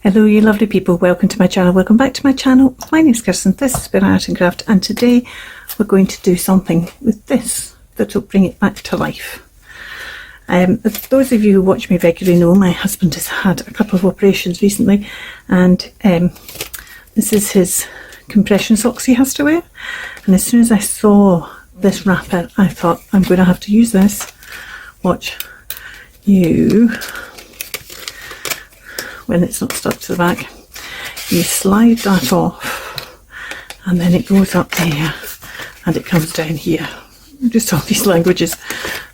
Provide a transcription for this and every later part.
Hello you lovely people, welcome to my channel, welcome back to my channel. My name is Kirsten, this is Spare Art and Craft, and today we're going to do something with this that will bring it back to life. Those of you who watch me regularly know my husband has had a couple of operations recently, and this is his compression socks he has to wear, and as soon as I saw this wrapper I thought I'm going to have to use this. Watch. When it's not stuck to the back, you slide that off and then it goes up there and it comes down here. Just all these languages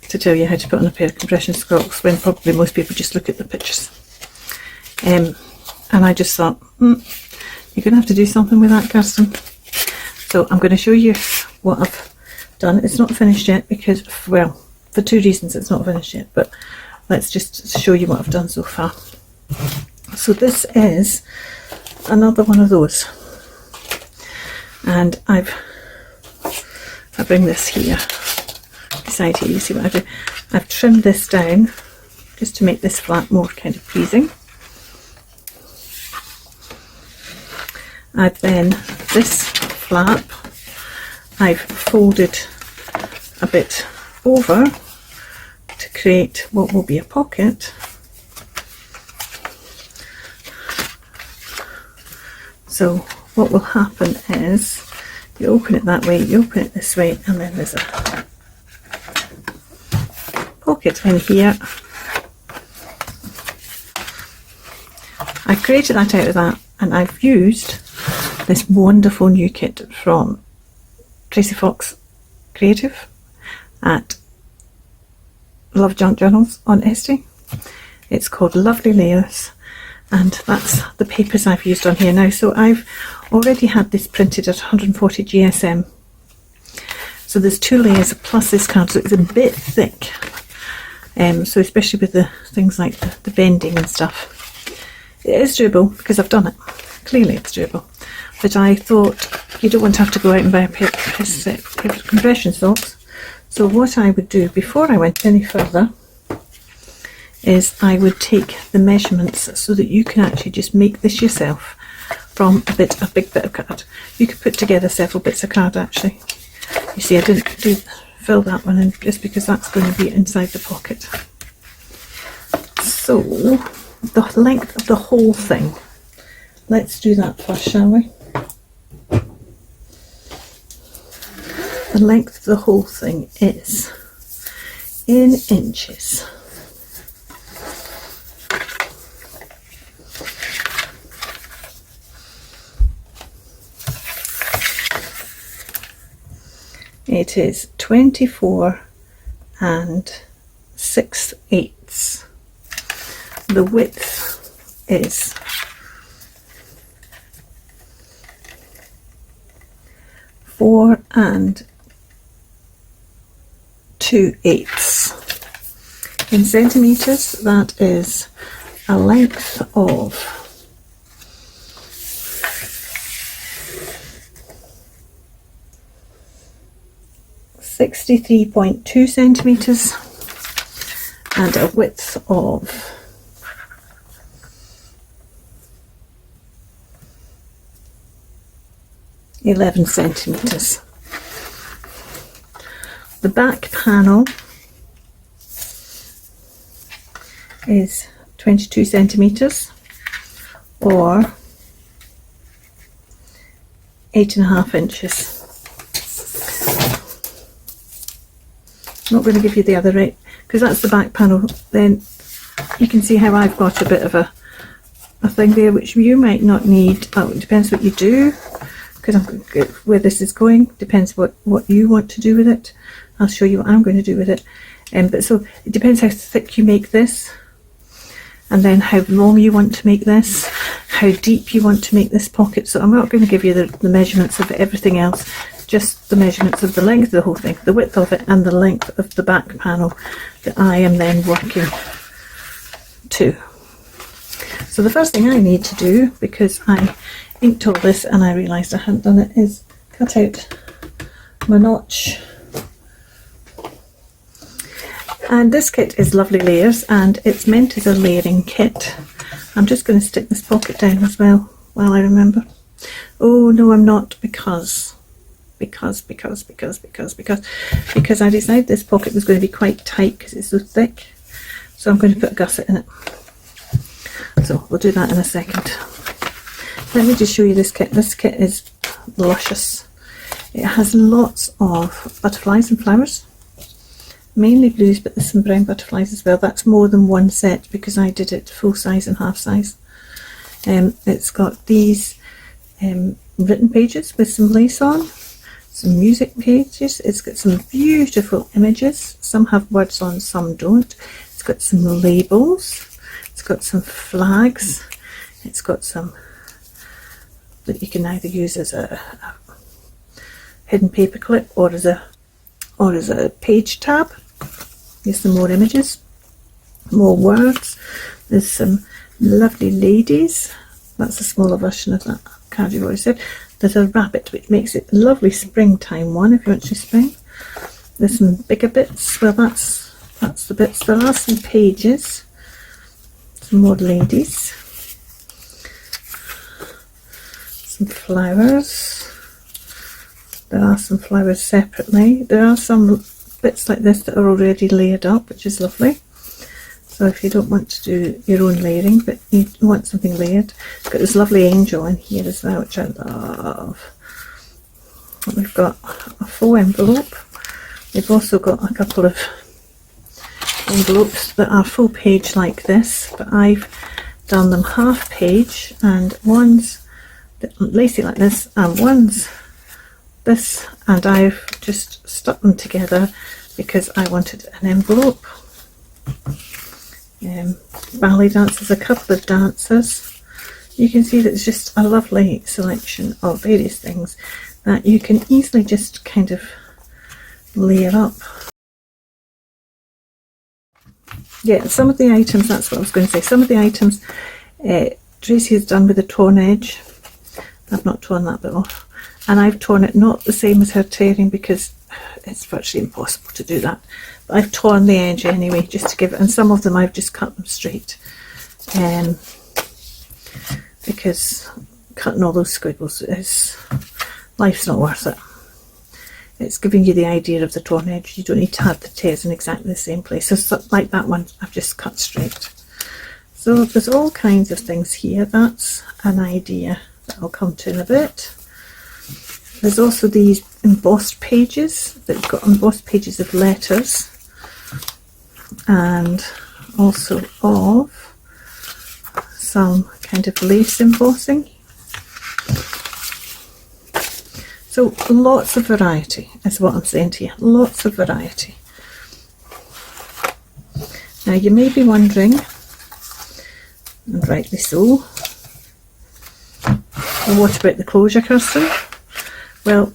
to tell you how to put on a pair of compression socks when probably most people just look at the pictures. And I just thought, you're going to have to do something with that, Kirsten. So I'm going to show you what I've done. It's not finished yet because, well, for two reasons it's not finished yet, but let's just show you what I've done so far. So this is another one of those, and I bring this here beside here. You see what I do? I've trimmed this down just to make this flap more kind of pleasing. I've then this flap I've folded a bit over to create what will be a pocket. So what will happen is you open it that way, you open it this way, and then there's a pocket in here. I've created that out of that, and I've used this wonderful new kit from Tracie Creative at Love Junk Journals on Esty. It's called Lovely Layers. And that's the papers I've used on here now. So I've already had this printed at 140 GSM. So there's two layers plus this card, so it's a bit thick. So especially with the things like the bending and stuff. It is doable because I've done it. Clearly it's doable. But I thought you don't want to have to go out and buy a pair of compression socks. So what I would do before I went any further is I would take the measurements so that you can actually just make this yourself from a big bit of card. You could put together several bits of card actually. You see I didn't fill that one in just because that's going to be inside the pocket. So the length of the whole thing, let's do that first, shall we? The length of the whole thing is in inches. It is 24 6/8. The width is 4 2/8. In centimetres, that is a length of 63.2 centimetres and a width of 11 centimetres. The back panel is 22 centimetres or 8.5 inches. I'm not going to give you the other rate because that's the back panel. Then you can see how I've got a bit of a thing there which you might not need. Oh, it depends what you do, because where this is going depends what you want to do with it. I'll show you what I'm going to do with it. But so it depends how thick you make this, and then how long you want to make this, how deep you want to make this pocket. So I'm not going to give you the measurements of everything else, just the measurements of the length of the whole thing, the width of it, and the length of the back panel that I am then working to. So the first thing I need to do, because I inked all this and I realised I hadn't done it, is cut out my notch. And this kit is Lovely Layers, and it's meant as a layering kit, I'm just going to stick this pocket down as well while I remember. Oh no, I'm not, because I decided this pocket was going to be quite tight because it's so thick. So I'm going to put a gusset in it. So we'll do that in a second. Let me just show you this kit. This kit is luscious. It has lots of butterflies and flowers, mainly blues, but there's some brown butterflies as well. That's more than one set because I did it full size and half size. It's got these written pages with some lace on, some music pages. It's got some beautiful images. Some have words on, some don't. It's got some labels. It's got some flags. It's got some that you can either use as a hidden paper clip or as a page tab. Here's some more images, more words. There's some lovely ladies. That's a smaller version of that card you've already said. There's a rabbit, which makes it a lovely springtime one if you want to spring. There's some bigger bits. Well, that's the bits. There are some pages. Some more ladies. Some flowers. There are some flowers separately. There are some bits like this that are already layered up, which is lovely. So if you don't want to do your own layering, but you want something layered, it's got this lovely angel in here as well, which I love. We've got a full envelope. We've also got a couple of envelopes that are full page like this, but I've done them half page, and one's lacy like this and one's this, and I've just stuck them together because I wanted an envelope. Ballet dancers, a couple of dancers. You can see that it's just a lovely selection of various things that you can easily just kind of layer up. Yeah, some of the items, that's what I was going to say, some of the items Tracie has done with a torn edge. I've not torn that bit off, and I've torn it not the same as her tearing because it's virtually impossible to do that, but I've torn the edge anyway just to give it, and some of them I've just cut them straight, because cutting all those squiggles is, life's not worth it. It's giving you the idea of the torn edge. You don't need to have the tears in exactly the same place. So like that one I've just cut straight. So there's all kinds of things here. That's an idea that I'll come to in a bit. There's also these embossed pages that have got embossed pages of letters, and also of some kind of lace embossing. So lots of variety is what I'm saying to you, lots of variety. Now you may be wondering, and rightly so, well, what about the closure, Kirsten? Well,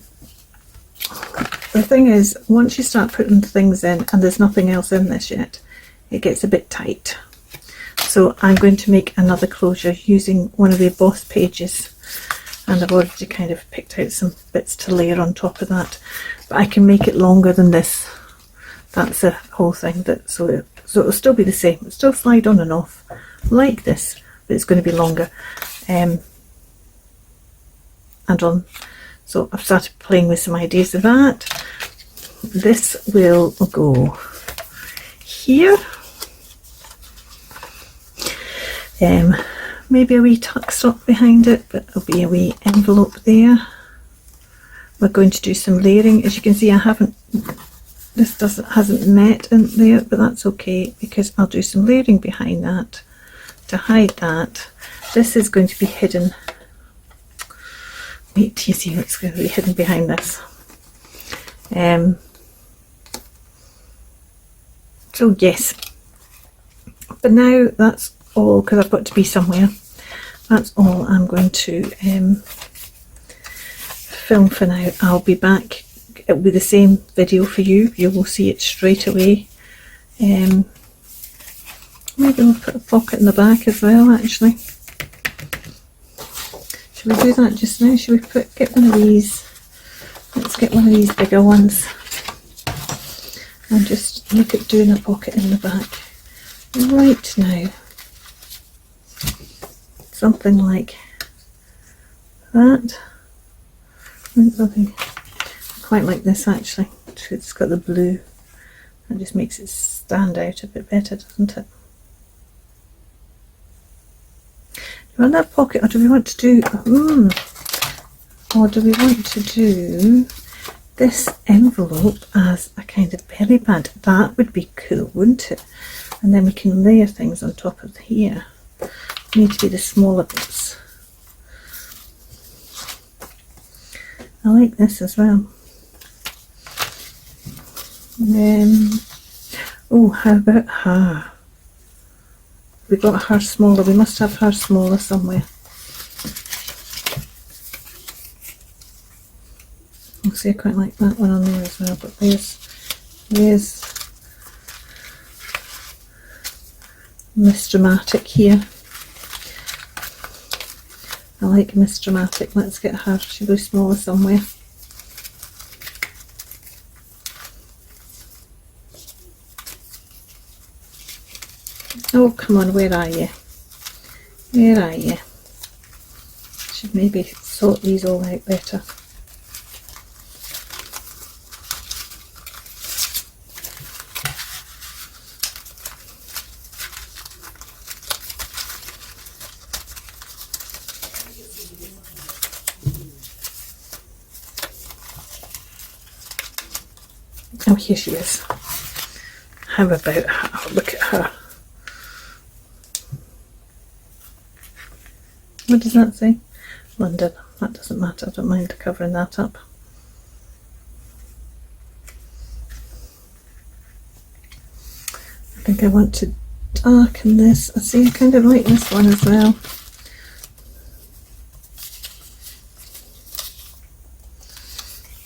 the thing is, once you start putting things in and there's nothing else in this yet, it gets a bit tight. So I'm going to make another closure using one of the embossed pages, and I've already kind of picked out some bits to layer on top of that, but I can make it longer than this. That's the whole thing. So it'll still be the same, it'll still slide on and off like this, but it's going to be longer. And on, so I've started playing with some ideas of that. This will go here. Maybe a wee tuck stop behind it, but there'll be a wee envelope there. We're going to do some layering. As you can see, hasn't met in there, but that's okay because I'll do some layering behind that to hide that. This is going to be hidden. Wait till you see what's going to be hidden behind this. So yes, but now that's all, because I've got to be somewhere. That's all I'm going to film for now. I'll be back. It'll be the same video for you. You will see it straight away. Maybe we'll put a pocket in the back as well, actually. Should we do that just now? Should we get one of these? Let's get one of these bigger ones and just look at doing a pocket in the back right now. something like that. I quite like this actually. It's got the blue. That just makes it stand out a bit better, doesn't it? Do we want that pocket, or do we want to do or do we want to do this envelope as a kind of belly band? That would be cool, wouldn't it? And then we can layer things on top of here. Need to be the smaller bits. I like this as well. Oh, how about her? We got her smaller. We must have her smaller somewhere. See, I quite like that one on there as well. But there's Miss Dramatic here. I like Miss Dramatic. Let's get her. She'll be smaller somewhere. Oh, come on, where are you? Where are you? Should maybe sort these all out better. Oh, here she is. How about her? Oh, look at her. What does that say? London. That doesn't matter. I don't mind covering that up. I think I want to darken this. I see, I kind of like this one as well.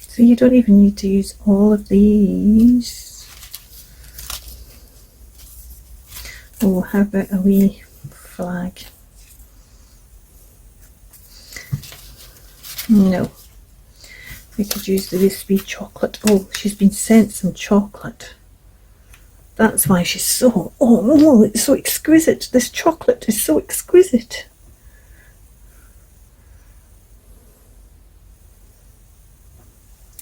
So you don't even need to use all of these. Oh, how about a wee flag? No. We could use this wee chocolate. Oh, she's been sent some chocolate. That's why she's so... Oh, it's so exquisite. This chocolate is so exquisite.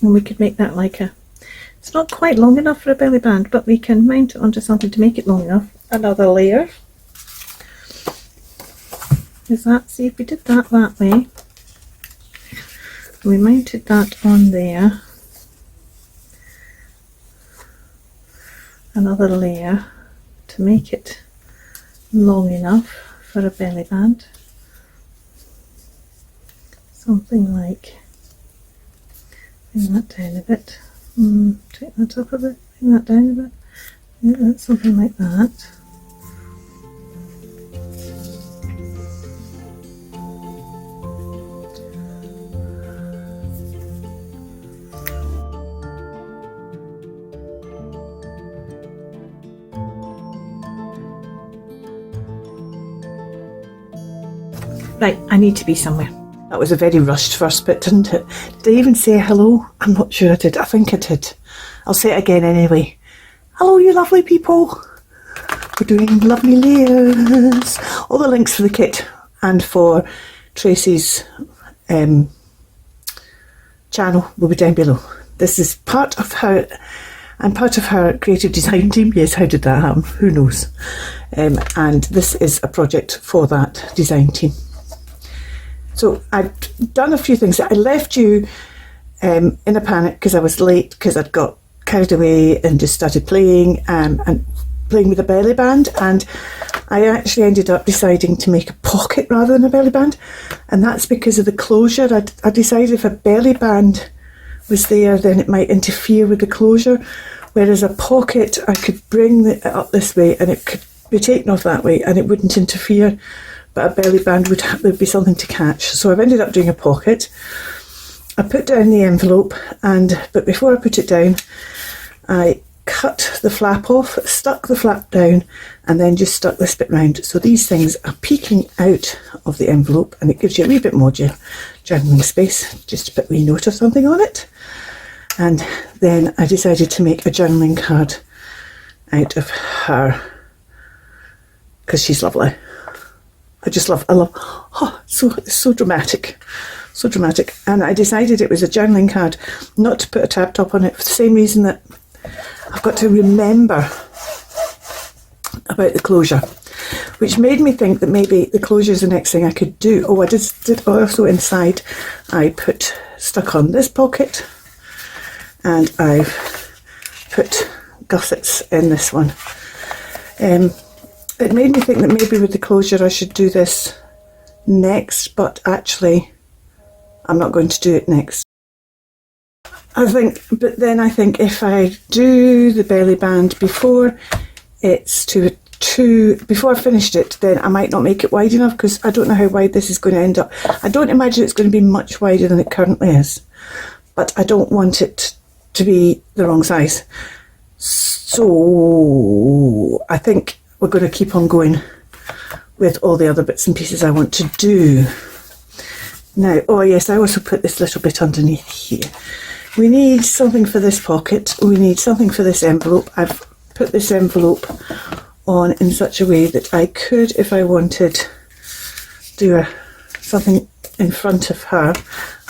And we could make that like a... It's not quite long enough for a belly band, but we can mount it onto something to make it long enough. Another layer. Is that... See, if we did that way, we mounted that on there. Another layer to make it long enough for a belly band. Something like... Bring that down a bit. Take that up a bit. Bring that down a bit. Yeah, that's something like that. Right, I need to be somewhere. That was a very rushed first bit, didn't it? Did I even say hello? I'm not sure I did. I think I did. I'll say it again anyway. Hello, you lovely people. We're doing lovely layers. All the links for the kit and for Tracie's channel will be down below. This is part of her... I'm part of her creative design team. Yes, how did that happen? Who knows? And this is a project for that design team. So I've done a few things. I left you in a panic because I was late because I'd got carried away and just started playing and playing with a belly band, and I actually ended up deciding to make a pocket rather than a belly band, and that's because of the closure. I decided if a belly band was there then it might interfere with the closure, whereas a pocket I could bring it up this way and it could be taken off that way and it wouldn't interfere. But a belly band would be something to catch. So I've ended up doing a pocket. I put down the envelope, but before I put it down, I cut the flap off, stuck the flap down, and then just stuck this bit round. So these things are peeking out of the envelope, and it gives you a wee bit more journaling space, just to put a wee note or something on it. And then I decided to make a journaling card out of her, because she's lovely. I love, oh, it's so dramatic, so dramatic. And I decided it was a journaling card, not to put a tab top on it for the same reason that I've got to remember about the closure, which made me think that maybe the closure is the next thing I could do. Oh, I did also inside, I stuck on this pocket, and I've put gussets in this one. It made me think that maybe with the closure I should do this next, but actually I'm not going to do it next. But then I think if I do the belly band before before I finished it, then I might not make it wide enough, because I don't know how wide this is going to end up. I don't imagine it's going to be much wider than it currently is, but I don't want it to be the wrong size. So I think we're going to keep on going with all the other bits and pieces I want to do. Now, oh yes, I also put this little bit underneath here. We need something for this pocket. We need something for this envelope. I've put this envelope on in such a way that I could, if I wanted, do something in front of her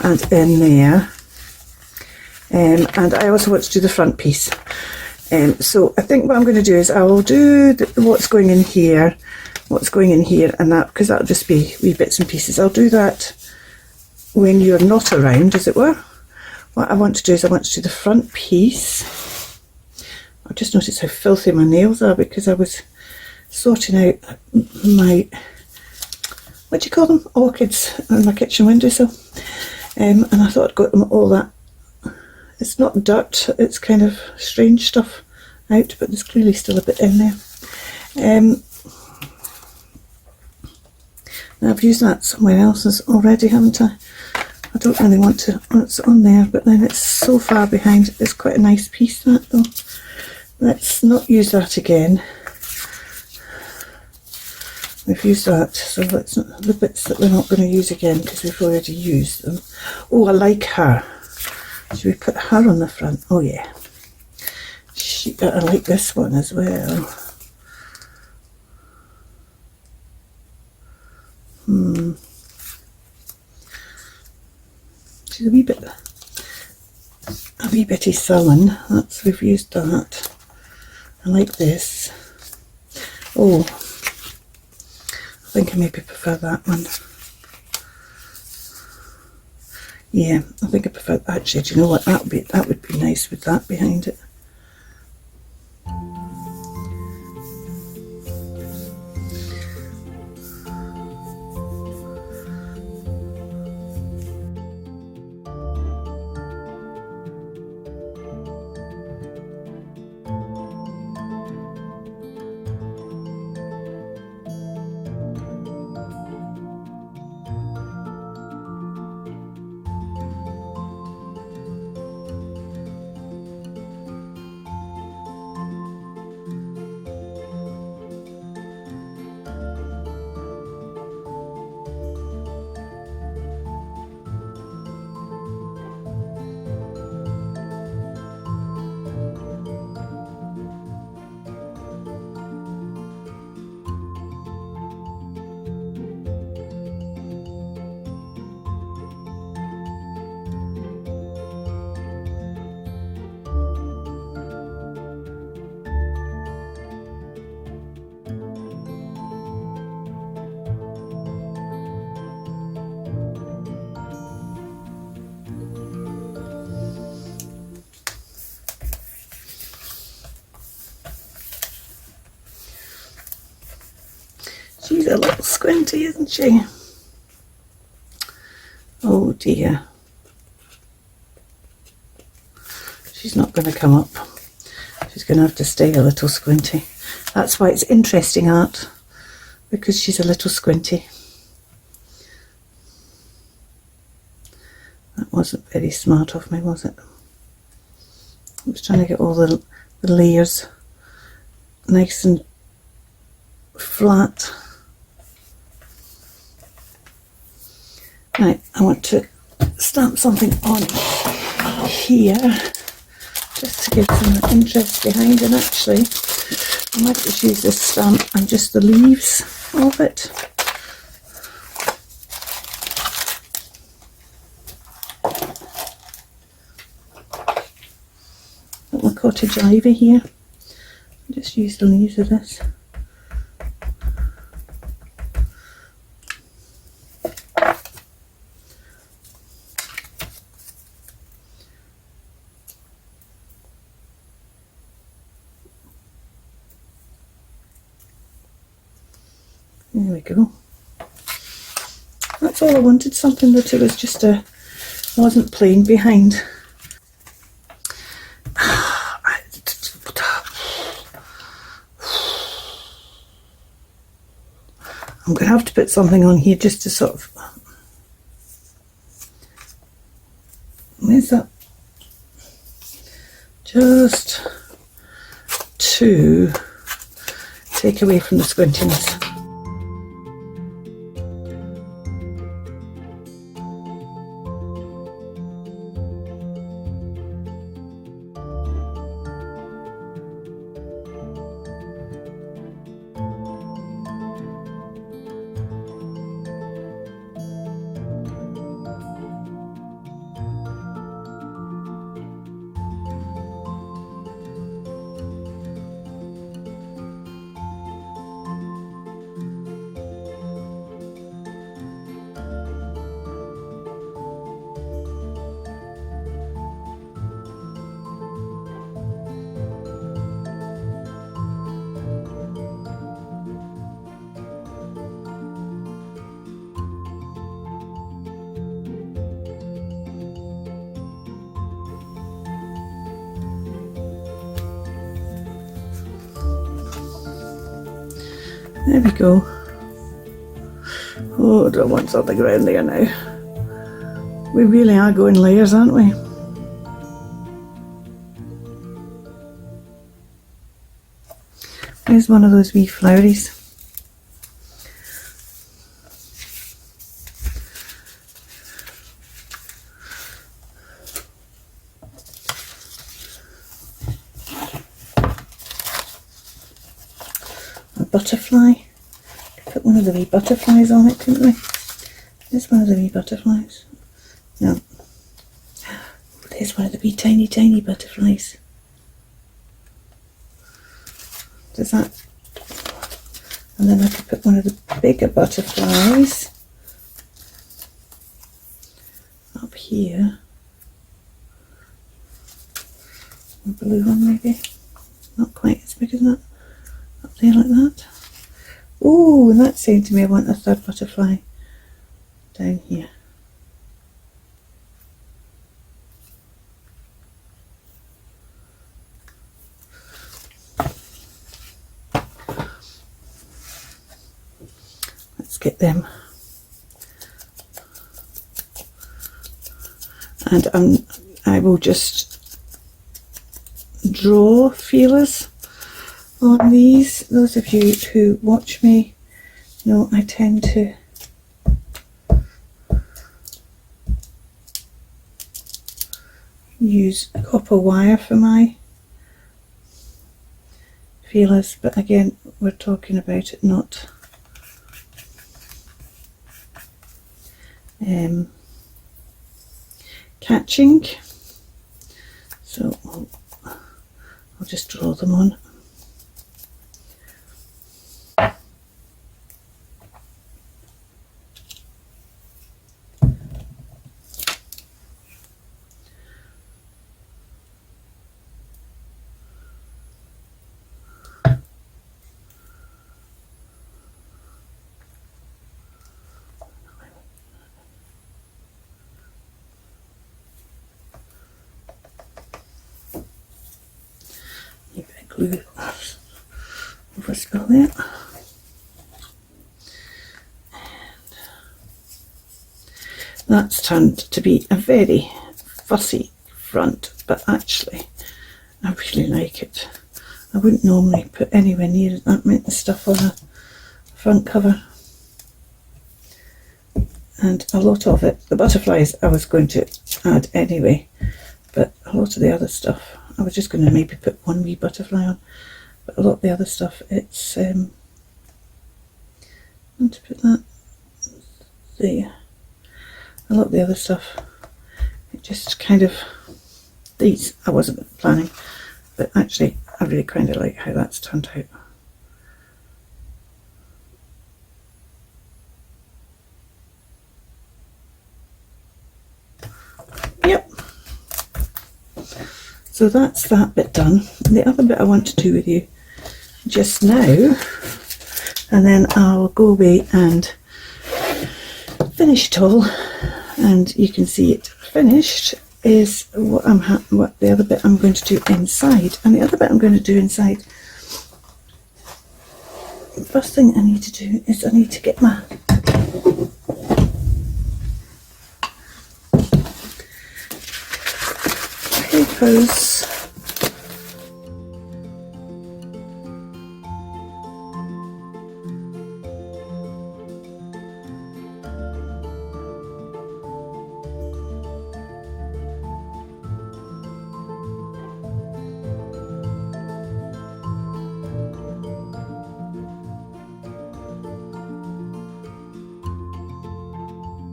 and in there. And I also want to do the front piece. So I think what I'm going to do is I will do what's going in here, and that, because that'll just be wee bits and pieces. I'll do that when you're not around, as it were. What I want to do is I want to do the front piece. I've just noticed how filthy my nails are, because I was sorting out my, what do you call them, orchids on my kitchen windowsill, and I thought I'd got them all that. It's not dirt, it's kind of strange stuff out, but there's clearly still a bit in there. Now I've used that somewhere else already, haven't I? I don't really want to, it's on there, but then it's so far behind. It's quite a nice piece, that though. Let's not use that again. We've used that, so let's not, the bits that we're not going to use again, because we've already used them. Oh, I like her. Should we put her on the front? Oh yeah. I like this one as well. She's a wee bitty sullen. We've used that. I like this. Oh, I think I maybe prefer that one. Yeah, I think I prefer, actually, do you know what, that would be nice with that behind it. She's a little squinty, isn't she? Oh dear. She's not going to come up. She's going to have to stay a little squinty. That's why it's interesting art, because she's a little squinty. That wasn't very smart of me, was it? I was trying to get all the layers nice and flat. Right, I want to stamp something on here just to give some interest behind, and actually I might just use this stamp and just the leaves of it. cottage ivy here. Just use the leaves of this. There we go. That's all I wanted, something that it was just wasn't plain behind. I'm going to have to put something on here just to sort of, where's that? Just to take away from the squintiness. There we go. Oh, I don't want something around there now. We really are going layers, aren't we? There's one of those wee floweries. Butterfly. Put one of the wee butterflies on it, couldn't we? There's one of the wee butterflies. No. There's one of the wee tiny butterflies. Does that? And then I could put one of the bigger butterflies up here. A blue one maybe. Not quite as big as that. Up there like that. Oh, and that's saying to me I want a third butterfly down here. Let's get them. And I will just draw feelers on these. Those of you who watch me know I tend to use copper wire for my feelers, but again we're talking about it not catching, so I'll just draw them on. Glue over spill there. And that's turned to be a very fussy front, but actually I really like it. I wouldn't normally put anywhere near that many stuff on a front cover. And a lot of it, the butterflies I was going to add anyway, but a lot of the other stuff I was just going to maybe put one wee butterfly on, but a lot of the other stuff, it's I'm going to put that there. A lot of the other stuff, it just kind of, these I wasn't planning, but actually I really kind of like how that's turned out. Yep. So that's that bit done. The other bit I want to do with you just now, and then I'll go away and finish it all, and you can see it finished, is what the other bit I'm going to do inside. And the other bit I'm going to do inside, the first thing I need to do is I need to get my papers.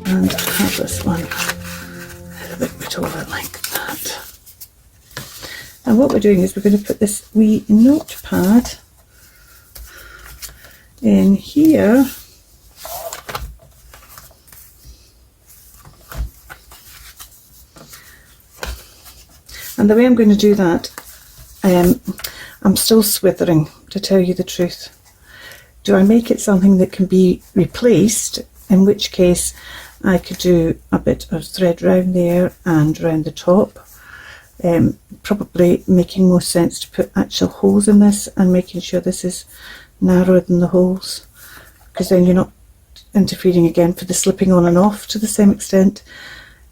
And have this one a bit put over like that. And what we're doing is we're going to put this wee notepad in here. And the way I'm going to do that, I'm still swithering, to tell you the truth. Do I make it something that can be replaced, in which case I could do a bit of thread round there and round the top. Probably making more sense to put actual holes in this and making sure this is narrower than the holes, because then you're not interfering again for the slipping on and off to the same extent.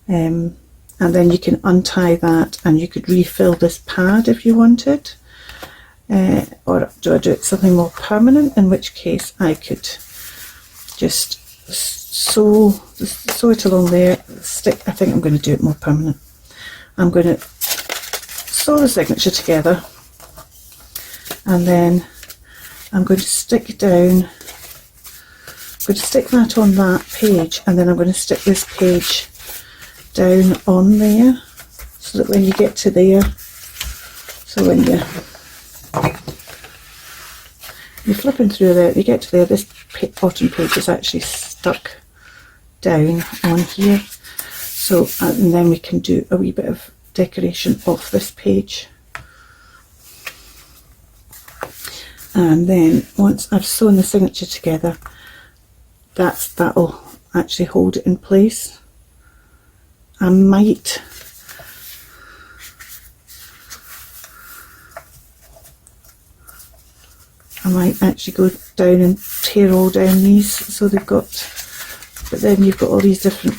And then you can untie that and you could refill this pad if you wanted. Or do I do it something more permanent, in which case I could just sew it along there, stick. I think I'm going to do it more permanent. I'm going to sew the signature together, and then I'm going to stick that on that page, and then I'm going to stick this page down on there, so that when you get to there, so when you're flipping through there, you get to there, this bottom page is actually stuck down on here. So, and then we can do a wee bit of decoration off this page. And then once I've sewn the signature together, that'll actually hold it in place. I might actually go down and tear all down these, so they've got, but then you've got all these different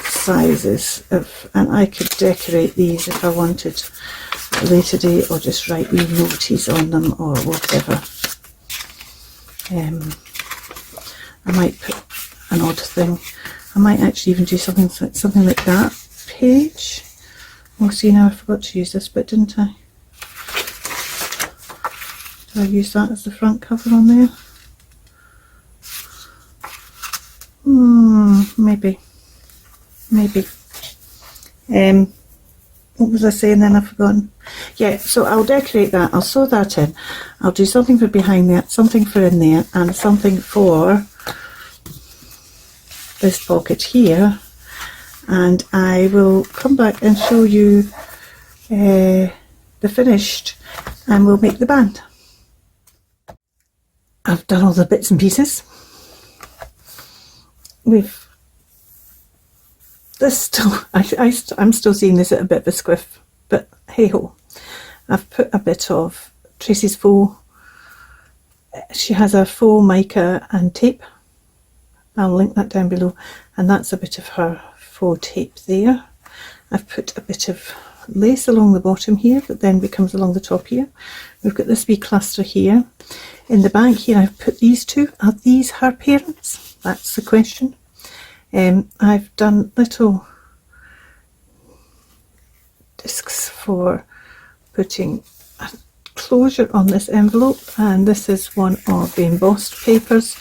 sizes of, and I could decorate these if I wanted at a later date, or just write wee noties on them or whatever. I might put an odd thing. I might actually even do something like that page. Oh, see, now I forgot to use this bit, didn't I? Did I use that as the front cover on there? Maybe. What was I saying then? I've forgotten. Yeah, so I'll decorate that. I'll sew that in. I'll do something for behind there, something for in there, and something for this pocket here. And I will come back and show you the finished, and we'll make the band. I've done all the bits and pieces. I'm still seeing this at a bit of a squiff, but hey ho. I've put a bit of Tracie's faux. She has a faux mica and tape. I'll link that down below, and that's a bit of her faux tape there. I've put a bit of lace along the bottom here that then becomes along the top here. We've got this wee cluster here. In the back here I've put these two. Are these her parents? That's the question. I've done little discs for putting a closure on this envelope, and this is one of the embossed papers,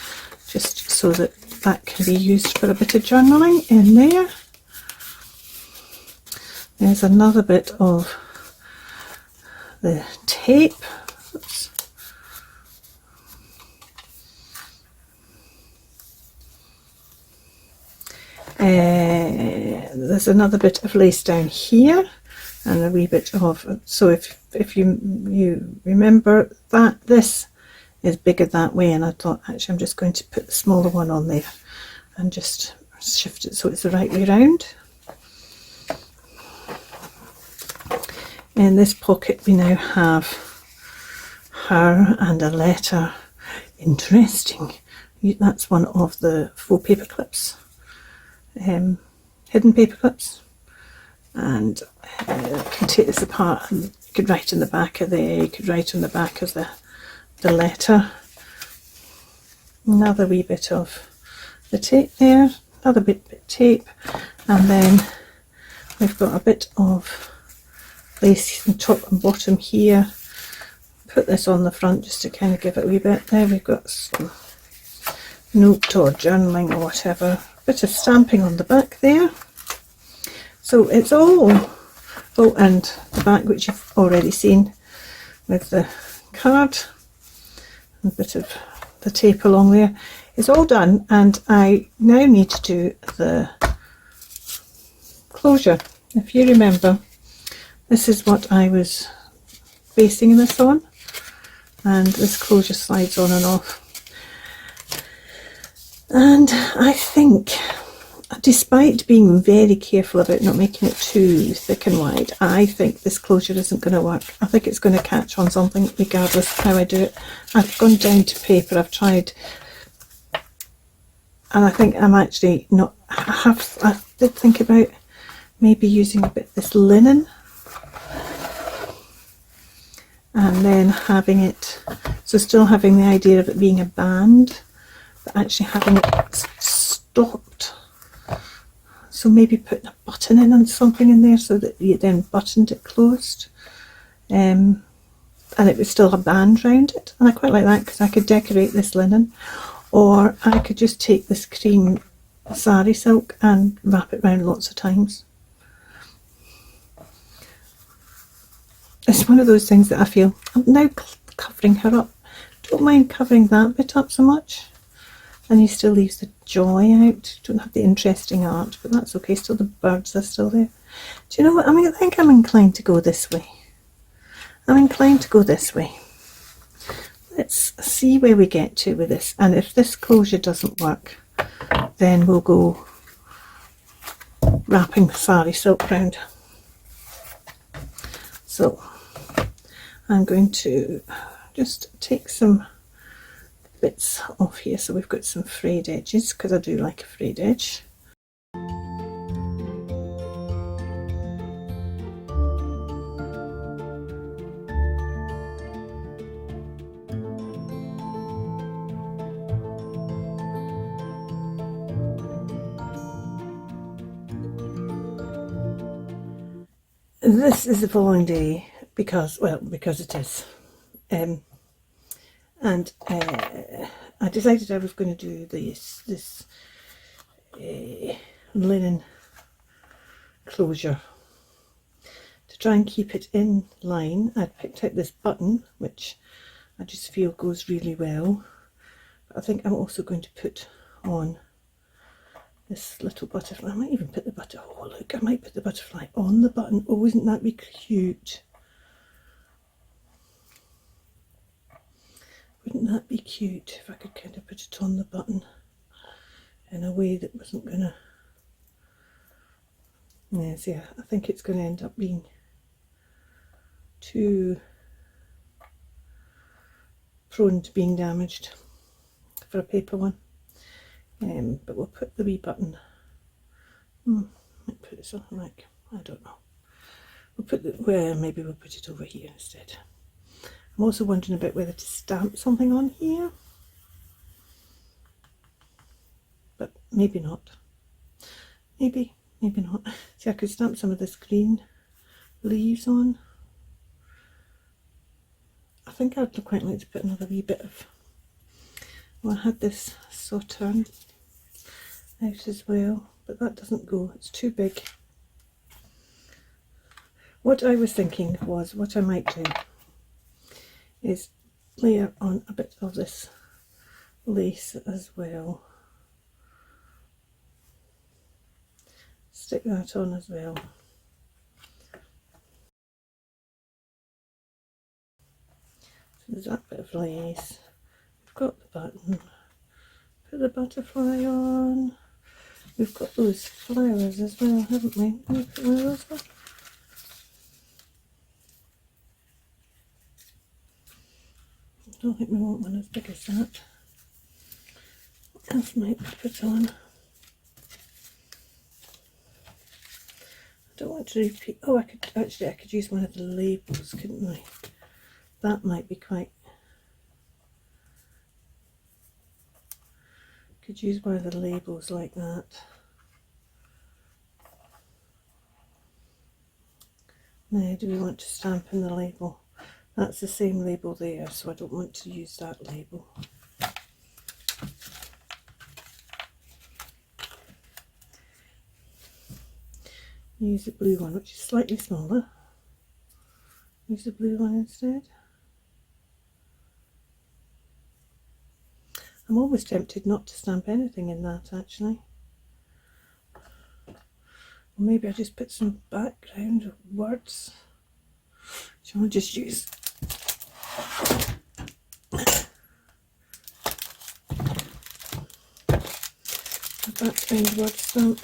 just so that that can be used for a bit of journaling in there. There's another bit of the tape. Oops. There's another bit of lace down here, and a wee bit of, so if you remember that this is bigger that way, and I thought actually I'm just going to put the smaller one on there and just shift it so it's the right way round. In this pocket we now have her and a letter. Interesting. That's one of the faux paper clips, hidden paper clips, and you can take this apart and you could write in the back of there, you could write on the back of the letter. Another wee bit of the tape there, another bit of tape, and then we've got a bit of lace on top and bottom here. Put this on the front just to kind of give it a wee bit. There we've got some note or journaling or whatever, bit of stamping on the back there. So it's all, oh, and the back, which you've already seen with the card, and a bit of the tape along there, is all done, and I now need to do the closure. If you remember, this is what I was basing this on, and this closure slides on and off. And I think, despite being very careful about not making it too thick and wide, I think this closure isn't going to work. I think it's going to catch on something regardless of how I do it. I've gone down to paper, I've tried, and I think I'm actually not, I did think about maybe using a bit of this linen and then having it, so still having the idea of it being a band, but actually having it stopped. So maybe putting a button in and something in there so that you then buttoned it closed, and it would still have a band round it. And I quite like that because I could decorate this linen, or I could just take this cream sari silk and wrap it round lots of times. It's one of those things that I feel I'm now covering her up. Don't mind covering that bit up so much, and he still leaves the joy out. Don't have the interesting art, but that's okay. Still the birds are still there. Do you know what? I think I'm inclined to go this way. I'm inclined to go this way. Let's see where we get to with this, and if this closure doesn't work, then we'll go wrapping the sari silk round. So I'm going to just take some bits off here, so we've got some frayed edges, because I do like a frayed edge. This is the following day because it is, and I decided I was going to do this linen closure to try and keep it in line. I picked out this button, which I just feel goes really well, but I think I'm also going to put on this little butterfly. I might even put the butterfly, oh look, I might put the butterfly on the button. Oh, isn't that be cute? Wouldn't that be cute if I could kind of put it on the button in a way that wasn't gonna, yes, yeah, I think it's going to end up being too prone to being damaged for a paper one. But we'll put the wee button, might put it something like, I don't know, we'll put the, well, maybe we'll put it over here instead. I'm also wondering about whether to stamp something on here, but maybe not. Maybe not. See, I could stamp some of this green leaves on. I think I'd quite like to put another wee bit of, well, I had this sauterne out as well, but that doesn't go, it's too big. What I was thinking was, what I might do is layer on a bit of this lace as well. Stick that on as well. So there's that bit of lace. We've got the button. Put the butterfly on. We've got those flowers as well, haven't we? Can we put one of those on? I don't think we want one as big as that. What else might we put on? I don't want to repeat. Oh, I could use one of the labels, couldn't I? That might be quite. Could use one of the labels like that. Now, do we want to stamp in the label? That's the same label there, so I don't want to use that label. Use the blue one, which is slightly smaller. Use the blue one instead. I'm always tempted not to stamp anything in that, actually. Or maybe I just put some background words. So I'll just use a background word stamp.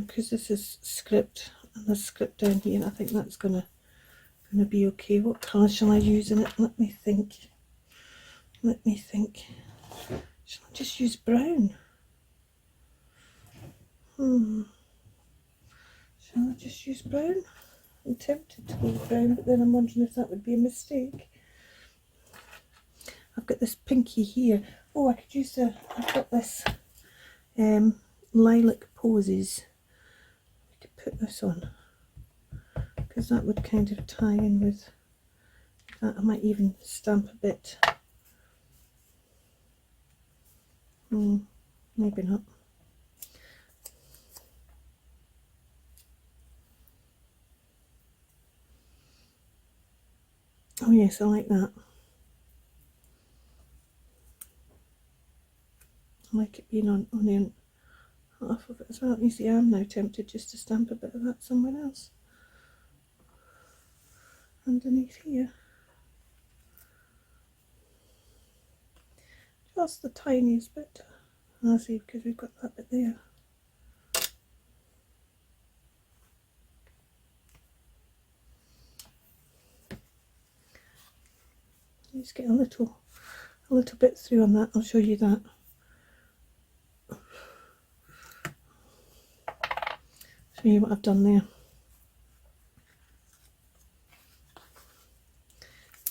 Because this is script and there's script down here, and I think that's gonna be okay. What colour shall I use in it? Let me think. Shall I just use brown? Shall I just use brown? I'm tempted to go with brown, but then I'm wondering if that would be a mistake. I've got this pinky here. Oh, I could use I've got this lilac posies. We could put this on, because that would kind of tie in with that. I might even stamp a bit. Maybe not. Oh yes, I like that. I like it being on half of it as well. You see, I'm now tempted just to stamp a bit of that somewhere else underneath here. Just the tiniest bit. I see, because we've got that bit there. Just get a little bit through on that. I'll show you that. Show you what I've done there.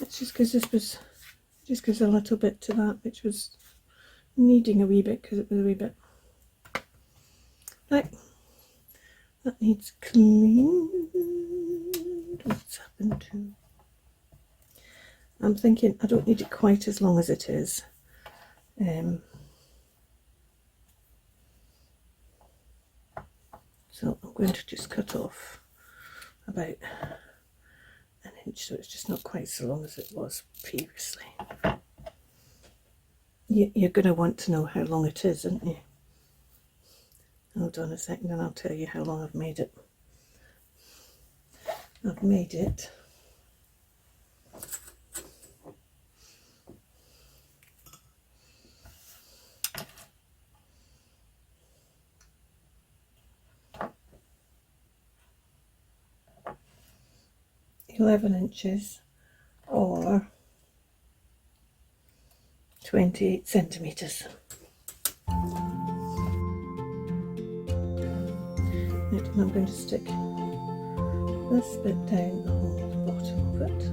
It's just because this was just gives a little bit to that, which was needing a wee bit because it was a wee bit. Right, that needs cleaned. What's happened to? I'm thinking I don't need it quite as long as it is. So I'm going to just cut off about an inch, so it's just not quite so long as it was previously. You're going to want to know how long it is, aren't you? Hold on a second and I'll tell you how long I've made it. I've made it 11 inches or 28 centimetres. Right, and I'm going to stick this bit down the whole bottom of it.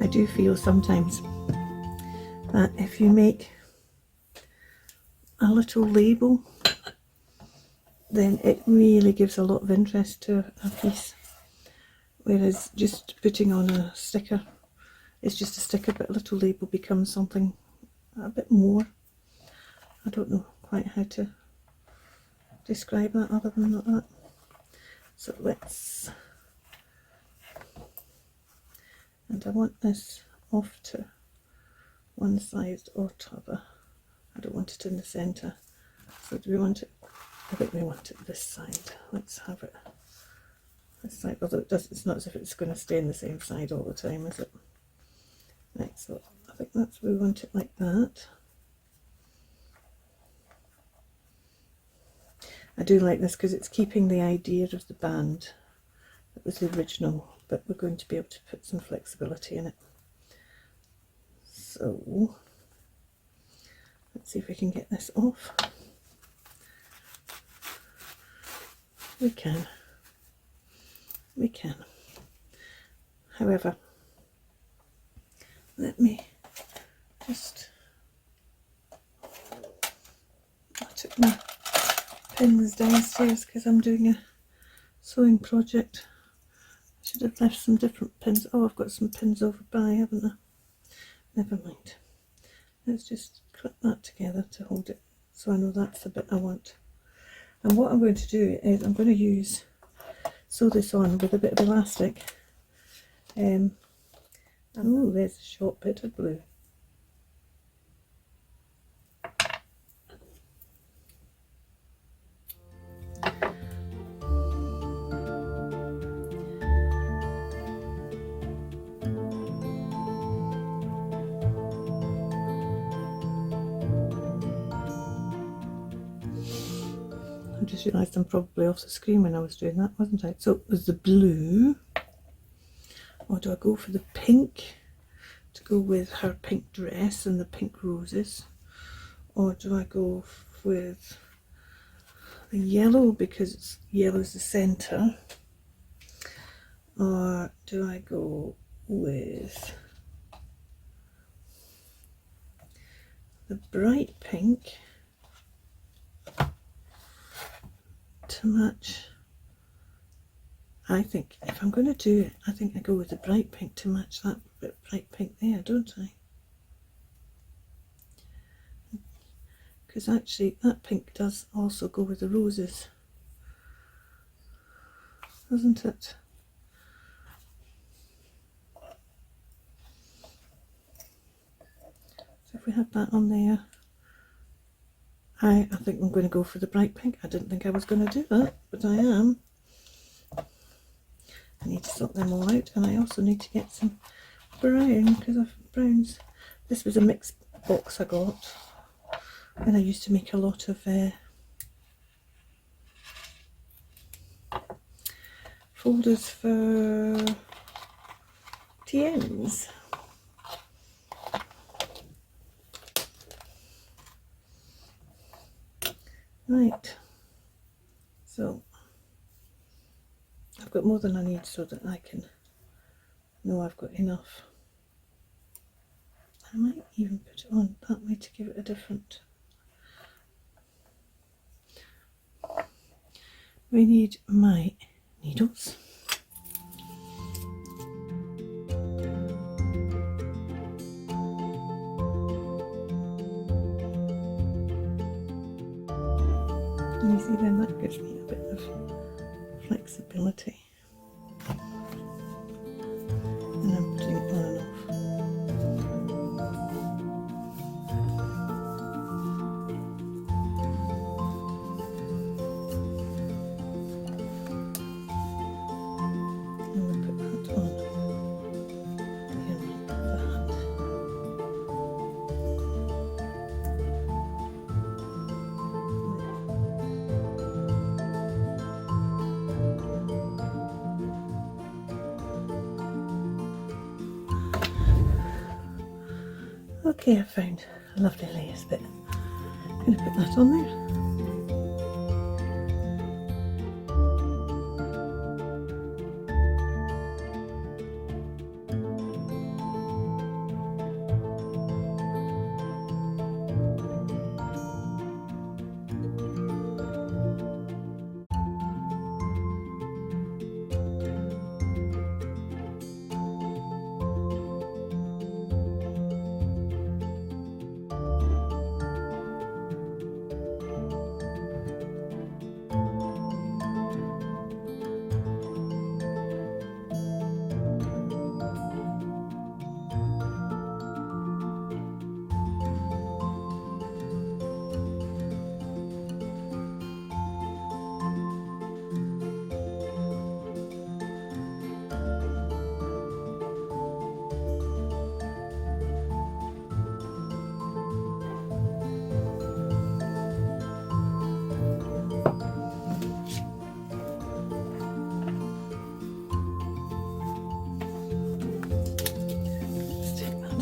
I do feel sometimes that if you make a little label, then it really gives a lot of interest to a piece, whereas just putting on a sticker is just a sticker, but a little label becomes something a bit more. I don't know quite how to describe that other than that. So let's, and I want this off to one side or t'other. I don't want it in the centre. So do we want it? I think we want it this side. Let's have it this side, although it's not as if it's going to stay in the same side all the time, is it? Right, so I think that's we want it like that. I do like this because it's keeping the idea of the band that was the original, but we're going to be able to put some flexibility in it. So let's see if we can get this off. We can. We can. However, let me just, I took my pins downstairs because I'm doing a sewing project. I should have left some different pins. Oh, I've got some pins over by, haven't I? Never mind. Let's just clip that together to hold it so I know that's the bit I want. And what I'm going to do is I'm going to sew this on with a bit of elastic. Oh, there's a short bit of blue. I just realised I'm probably off the screen when I was doing that, wasn't I? So it was the blue, or do I go for the pink to go with her pink dress and the pink roses, or do I go with the yellow because yellow's the centre, or do I go with the bright pink to match? I think if I'm going to do it, I think I go with the bright pink to match that bit bright pink there, don't I? Because actually that pink does also go with the roses, doesn't it? So if we have that on there, I think I'm going to go for the bright pink. I didn't think I was going to do that, but I am. I need to sort them all out, and I also need to get some brown, because I've browns. This was a mixed box I got when I used to make a lot of folders for TNs. Right, so I've got more than I need so that I can know I've got enough. I might even put it on that way to give it a different. We need my needles. And you see then that gives me a bit of flexibility. And I'm putting it on and off. And we'll put that on there like that. Okay, I found a lovely layers bit. I'm going to put that on there.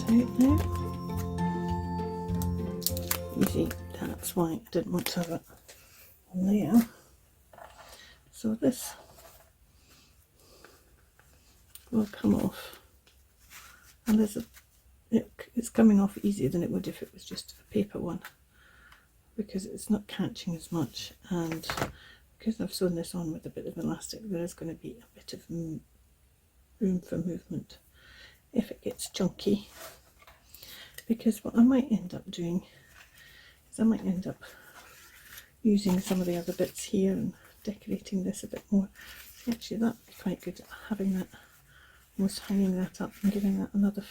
out now. You see, that's why I didn't want to have it on there. So this will come off, and it's coming off easier than it would if it was just a paper one, because it's not catching as much, and because I've sewn this on with a bit of elastic, there is going to be a bit of room for movement if it gets chunky. Because what I might end up doing is I might end up using some of the other bits here and decorating this a bit more. See, actually that would be quite good, having that, almost hanging that up and giving that another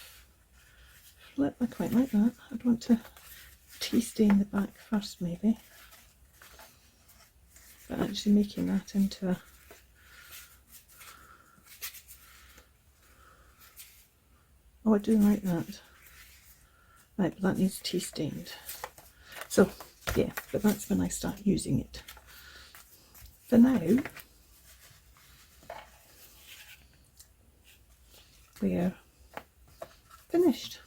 flip. I quite like that. I'd want to tea stain the back first maybe, but actually making that into a I do like that. Right, but that needs tea stained. So yeah, but that's when I start using it. For now, we're finished.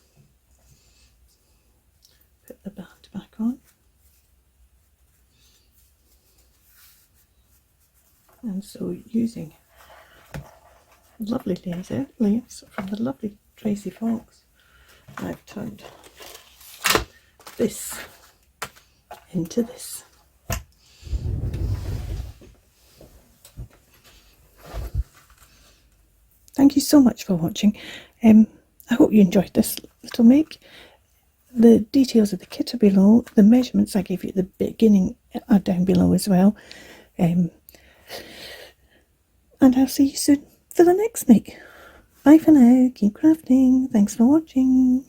Put the band back on. And so using lovely layers from the lovely Tracie Fox, I've turned this into this. Thank you so much for watching. I hope you enjoyed this little make. The details of the kit are below. The measurements I gave you at the beginning are down below as well. And I'll see you soon for the next make. Bye for now. Keep crafting. Thanks for watching.